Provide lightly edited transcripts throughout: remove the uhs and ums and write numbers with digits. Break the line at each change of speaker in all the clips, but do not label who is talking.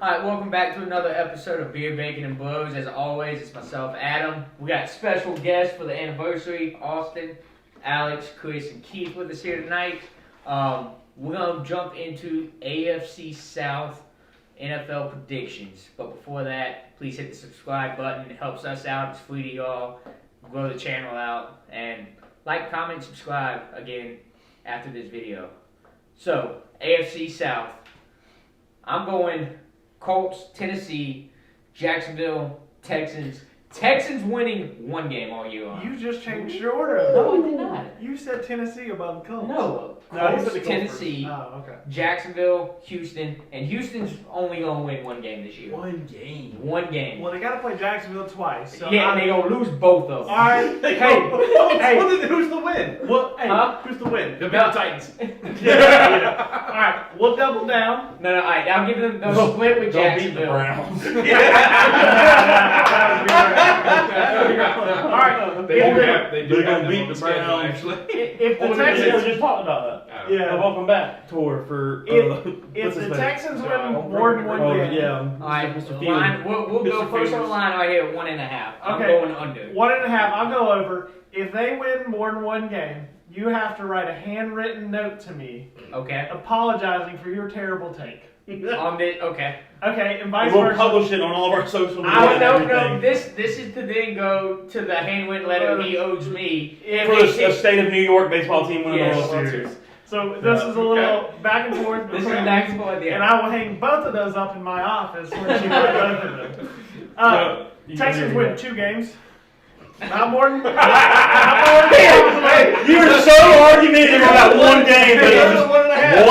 Alright, welcome back to another episode of Beer, Bacon, and Blows. As always, it's myself, Adam. We got special guests for the anniversary, Austin, Alex, Chris, and Keith with us here tonight. We're going to jump into AFC South NFL predictions. But before that, please hit the subscribe button. It helps us out. It's free to y'all. Grow the channel out. And like, comment, subscribe again after this video. So, AFC South. I'm going Colts, Tennessee, Jacksonville, Texans. Texans winning one game all year long.
You just changed your order.
No, I did not.
You said Tennessee above the Colts.
No,
No,
Colts,
he said the Colts
Tennessee,
Oh, okay.
Jacksonville, Houston, and Houston's only going to win one game this year.
One game.
One game.
Well, they got to play Jacksonville twice. So
Yeah, and they're going to lose both of them.
All right.
Hey, who's the win?
Well, hey,
Who's the win?
The Titans.
yeah. All right, we'll double down.
No, all right, I'll give them the split with
Don't beat the
Jacksonville.
Browns.
All right.
They're
gonna beat the Browns.
Actually.
If the
We
Texans,
just talked about that.
yeah,
Welcome back tour for.
if the Texans win more than one game,
yeah.
All right,
Mr. Field.
line, we'll go
Mr.
first on the
Fields.
line right here at 1.5. I'm
Okay.
going under.
1.5. I'll go over. If they win more than one game, you have to write a handwritten note to me
Okay.
apologizing for your terrible take.
Okay.
Okay, and vice
We'll
versa.
publish it on all of our social media.
Oh,
and
no,
everything.
this is to then go to the handwritten letter he owes me.
For the state of New York baseball team winning
Yes.
the World Series.
So this is a little back and forth.
This is
between-
back and forth, yeah.
And I will hang both of those up in my office when she wins both of them.
You
Texans
can
win
do
2 games. Not more than.
You were so argumentative about one game, but it was
One and a half.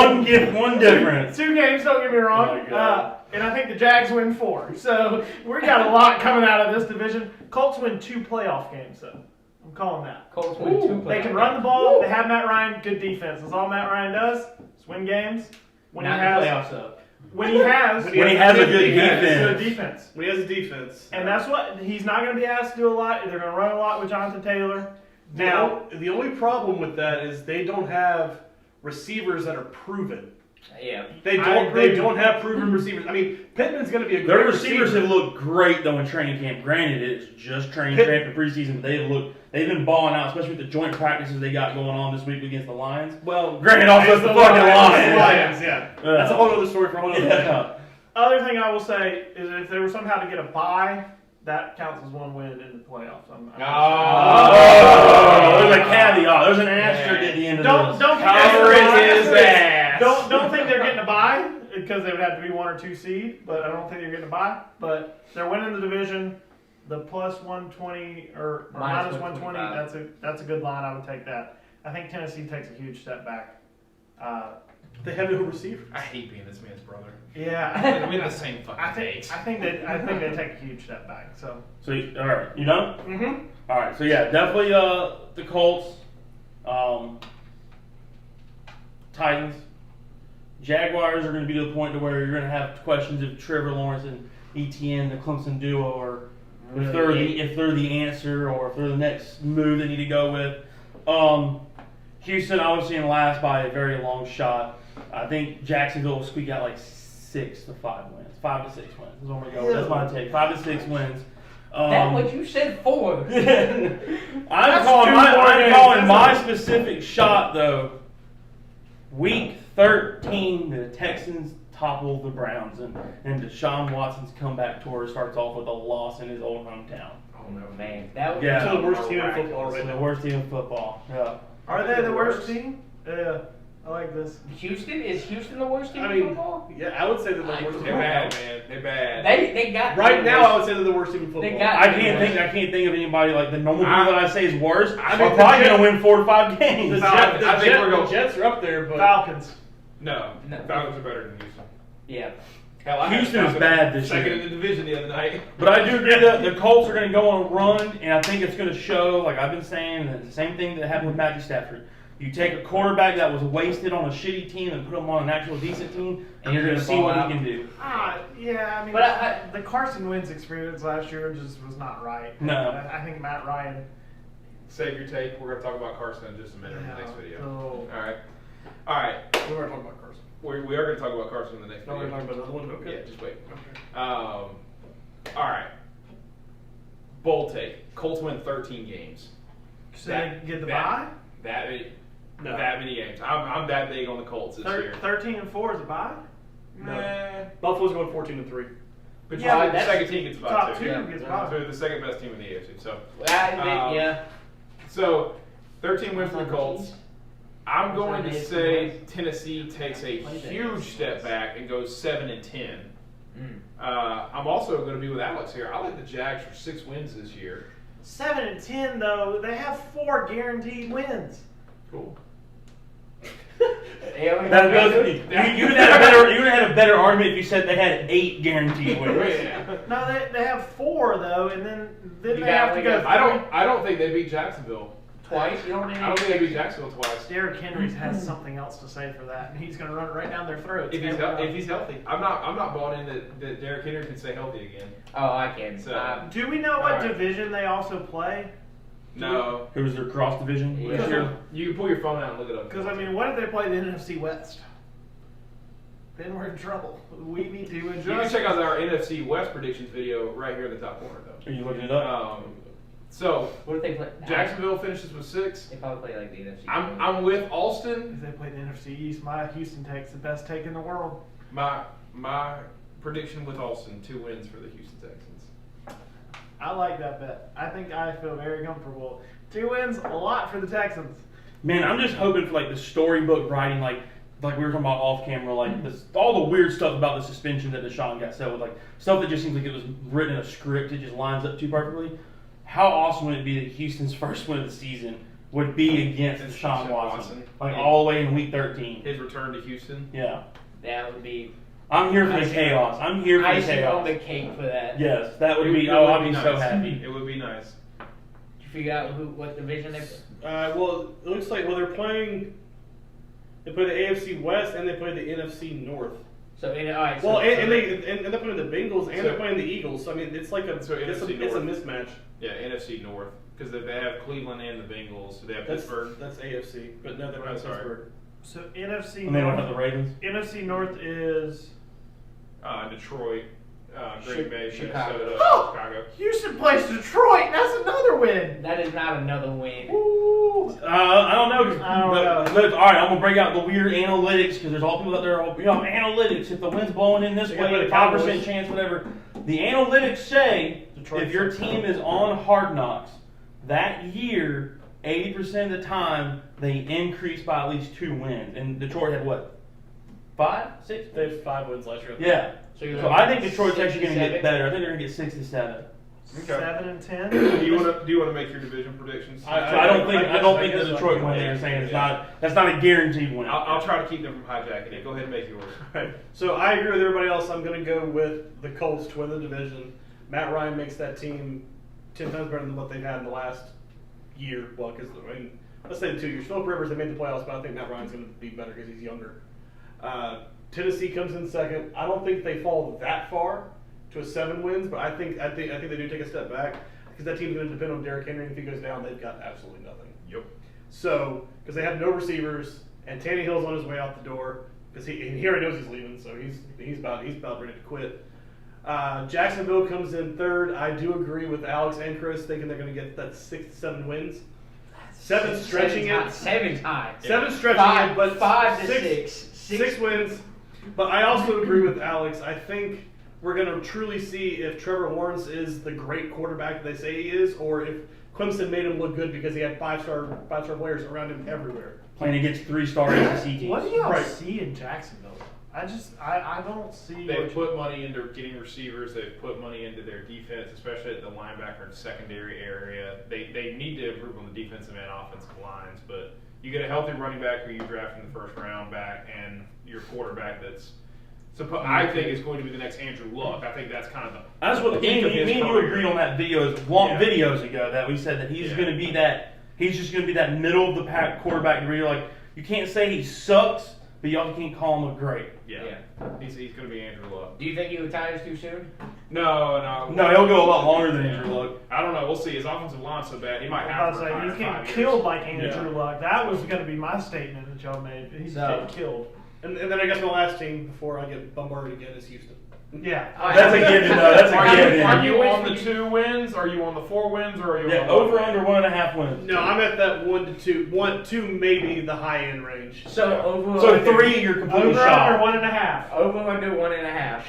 one difference.
2 games, don't get me wrong.
Oh my God.
And I think the Jags win 4. So we got a lot coming out of this division. Colts win 2 playoff games, though. I'm calling that.
Colts win 2
They can
playoff
run the
games.
ball. They have Matt Ryan, good defense. That's all Matt Ryan does. Is win games. When
Not
he
in the
has,
playoffs, though.
when he has,
When he has a good
good
defense.
defense.
When he has a defense.
And that's what he's not going to be asked to do a lot. They're going to run a lot with Jonathan Taylor. Now,
The only problem with that is they don't have receivers that are proven.
Yeah.
They don't have proven receivers. I mean, Pittman's going to be a
Their
great
receivers
receiver.
have looked great though in training camp. Granted, it's just training
Pitt-
camp and preseason, but they've been balling out, especially with the joint practices they got going on this week against the Lions.
Well,
Granted, also it's the fucking Lions.
Lions, yeah. That's a whole other story for a whole other day.
Yeah.
other thing I will say is if they were somehow to get a bye, that counts as one win in the playoffs.
Oh, there's a caveat. There's an asterisk at the end of
Don't
this.
think
Cover
they're
his ass.
Don't think they're getting a bye because they would have to be 1 or 2 seed. But I don't think they're getting a bye. But they're winning the division. The plus 120 or minus 120. That's a good line. I would take that. I think Tennessee takes a huge step back.
They have no receivers.
I hate being this man's brother.
Yeah,
We have the same fucking
I
takes.
think they take a huge step back. So.
All right, you done?
Mm-hmm.
All right, so yeah, definitely the Colts, Titans, Jaguars are going to be to the point to where you're going to have questions if Trevor Lawrence and ETN, the Clemson duo, or if they're the answer or if they're the next move they need to go with. Houston, obviously, in last by a very long shot. I think Jacksonville will squeak out like 6 to 5 wins, 5 to 6 wins. That's what I'm going to go with. That's my take. 5 to 6 wins.
That's what you said 4.
I'm calling my specific shot though. Week 13, the Texans topple the Browns, and Deshaun Watson's comeback tour starts off with a loss in his old hometown.
Oh, no, man. That would
Yeah.
To the worst team in football
It's
right
the
now.
worst team in football. Yeah.
Are they the worst team? Yeah, I like this.
Houston? Is Houston the worst team
I
in
mean,
football?
yeah, I would say they're the worst team
They're
in
bad,
football.
man. They're bad.
They got
Right now, I would say they're the worst team in football.
They got-
I can't think of anybody like the normal people that I say is worse.
I
are
mean,
probably
the
going to win 4 to 5 games.
I think we're going. Jets are up there, but
Falcons.
No,
No.
Falcons are better than Houston.
Yeah.
Hell, I had
Houston is
Falcons
bad this
second
year.
in the division the other night.
But I do agree that the Colts are going to go on a run, and I think it's going to show, like I've been saying, that the same thing that happened with Matthew Stafford. You take a quarterback that was wasted on a shitty team and put him on an actual decent team, and you're going to see what he can do.
Yeah, I mean,
But
the Carson Wentz experience last year just was not right.
No.
I think Matt Ryan.
Save your take. We're going to talk about Carson in just a minute in the next video.
So,
All right.
we're going to talk about Carson.
we are going to talk about Carson in the next
No, we're
video.
talking about another one. Okay.
Yeah, just wait. All right. Bold take. Colts win 13 games.
So they get the bye?
That
No.
that many games. I'm that big on the Colts this year.
13-4 is a bye?
Nah.
Buffalo's going 14-3.
But
Yeah,
the
that's
second team gets about
top
two.
two
Yeah.
gets
So
bye.
they're the second best team in the AFC. So,
Yeah.
so 13 wins for the Colts. I'm going to say Tennessee takes a huge step back and goes 7-10. I'm also going to be with Alex here. I like the Jags for 6 wins this year.
7-10 though, they have 4 guaranteed wins.
Cool.
That goes, you would have had a better argument if you said they had 8 guaranteed wins.
Yeah.
No, they have 4 though, and then
You
they have to go.
I don't think they beat Jacksonville.
Twice? You don't
I don't think they beat Jacksonville twice.
Derrick Henry has something else to say for that, and he's going to run it right down their throats.
If he's healthy, I'm not bought in that Derrick Henry can stay healthy again.
Oh, I can.
So-
Do we know what
All right.
division they also play?
No,
Who was their cross division
Yeah.
this year?
you can pull your phone out and look it up.
Because I mean, what if they play the NFC West? Then we're in trouble. We need to adjust.
you can check out our NFC West predictions video right here in the top corner, though.
Are you looking it up?
So
What if they play?
Jacksonville finishes with 6.
They probably play like the NFC.
I'm with Alston.
If they play the NFC East, my Houston takes the best take in the world.
My prediction with Alston: 2 wins for the Houston Texans.
I like that bet. I think I feel very comfortable. 2 wins, a lot for the Texans.
Man, I'm just hoping for like the storybook writing, like we were talking about off camera, like this, all the weird stuff about the suspension that Deshaun got set with, like stuff that just seems like it was written in a script. It just lines up too perfectly. How awesome would it be that Houston's first win of the season would be against Deshaun Watson, like all the way in Week 13?
His return to Houston.
Yeah,
That would be
I'm here for the chaos. I'm here for the
icing on
chaos.
the cake for that.
Yes, that would be.
It
Oh,
would
I'd be so
nice.
happy.
It would be nice.
Did you figure out what division they?
Well, it looks like they're playing. They play the AFC West and they play the NFC North.
So all right.
Well,
so,
and they're playing the Bengals and they're playing the Eagles. So I mean, it's like it's a
NFC North.
mismatch.
Yeah, NFC North because they have Cleveland and the Bengals. So they have
That's
Pittsburgh.
that's AFC, but no, they're not
Sorry.
Pittsburgh.
So NFC
And they don't have
North.
the Ravens.
NFC North is
Detroit, Green Bay,
Chicago.
Minnesota,
Oh!
Chicago.
Houston plays Detroit. That's another win.
that is not another win.
Ooh.
I don't know.
I don't know.
Look, all right, I'm gonna break out the weird analytics because there's all people out there. Analytics. If the wind's blowing in this
You gotta
way,
play the
5%
Cowboys.
chance, whatever. The analytics say
Detroit
if your
sucks.
team is on Hard Knocks that year, 80% of the time they increase by at least 2 wins. And Detroit had what? 5, 6?
They have 5 wins last year.
Yeah.
you're
So
looking
I think
at
Detroit's
6
actually
and
going to get
7?
better. I think they're going to get 6 to 7.
Okay.
7 and 10.
Do you want to make your division predictions?
So I don't think
guess
the
I
Detroit
can.
win that you're saying is
Yeah.
that's not a guaranteed win.
I'll try to keep them from hijacking it. Go ahead and make yours.
Right. So I agree with everybody else. I'm going to go with the Colts to win the division. Matt Ryan makes that team 10 times better than what they've had in the last year. Well, because I mean, let's say the 2 years. Philip Rivers, they made the playoffs, but I think Matt Ryan's going to be better because he's younger. Tennessee comes in second. I don't think they fall that far to a 7 wins, but I think they do take a step back because that team's going to depend on Derrick Henry. And if he goes down, they've got absolutely nothing.
Yep.
So, because they have no receivers, and Tannehill's on his way out the door because he already knows he's leaving, so he's about ready to quit. Jacksonville comes in third. I do agree with Alex and Chris, thinking they're going to get that 6 to 7 wins. 7 stretching it.
7 times.
7 stretching it, but
5 to
6. 6 wins. But I also agree with Alex. I think we're going to truly see if Trevor Lawrence is the great quarterback that they say he is, or if Clemson made him look good because he had 5-star players around him everywhere.
Playing against 3-star SEC teams.
What do y'all
Right.
see in Jacksonville? I don't see.
They've put money into getting receivers. They've put money into their defense, especially at the linebacker and secondary area. They need to improve on the defensive and offensive lines, but you get a healthy running back who you draft in the first round back, and your quarterback that's. I think is going to be the next Andrew Luck. I think that's kind of the.
That's what me and you agreed on that videos ago that we said that he's
Yeah.
going to be that. He's just going to be that middle of the pack quarterback where you're like, you can't say he sucks, but y'all can't call him a great.
Yeah. He's going to be Andrew Luck.
Do you think he retires too soon?
No.
No, he'll go a lot longer than Andrew Luck.
I don't know. We'll see. His offensive line's so bad. He might have to retire
he's
in
getting
5 years.
killed like Andrew Luck. That was going to be my statement that y'all made. He's getting killed.
And then I guess my last team before I get bombarded again is Houston.
Yeah.
That's a given, though. That's a given.
Are you on the 2 wins? Are you on the 4 wins? Or are you
Yeah,
on the
over
1
under 1.5 wins.
No, I'm at that 1 to 2, 1, 2 maybe the high end range.
So over
So
under,
3, you're completely
Over under
shot.
1.5.
over under 1.5.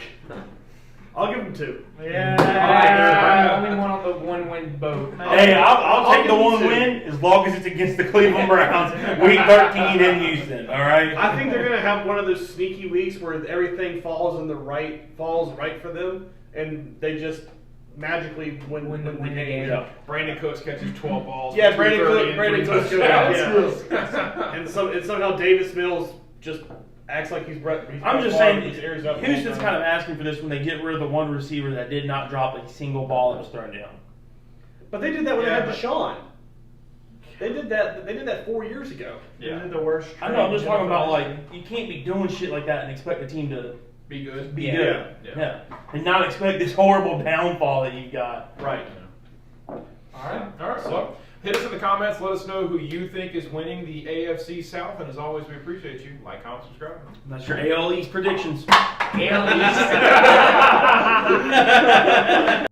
I'll give them 2.
Yeah.
I'm the only one on the 1-win boat.
Hey, I'll take
give
the
them
1
2.
win as long as it's against the Cleveland Browns, week 13 in Houston. All right.
I think they're gonna have one of those sneaky weeks where everything falls right for them, and they just magically win the game.
Yeah.
Brandon Cooks catches 12 balls.
Yeah,
for
Brandon
230
Cook- Brandon
and 3
Cooks goes out,
touchdowns.
And somehow Davis Mills just acts like he's Brett.
I'm just
Favre,
saying,
he's airs up the whole
Houston's
time.
kind of asking for this when they get rid of the one receiver that did not drop a single ball that was thrown down.
But they did that when
Yeah,
they
but-
had Deshaun. They did that 4 years ago.
Yeah.
This is the worst.
I know. I'm just
trade
talking
in
about
NFL.
like you can't be doing shit like that and expect the team to
Be good.
be
Yeah.
good.
Yeah.
And not expect this horrible downfall that you've got.
Right.
All right. So hit us in the comments. Let us know who you think is winning the AFC South. And as always, we appreciate you. Like, comment, subscribe.
That's your AL East predictions.
AL East.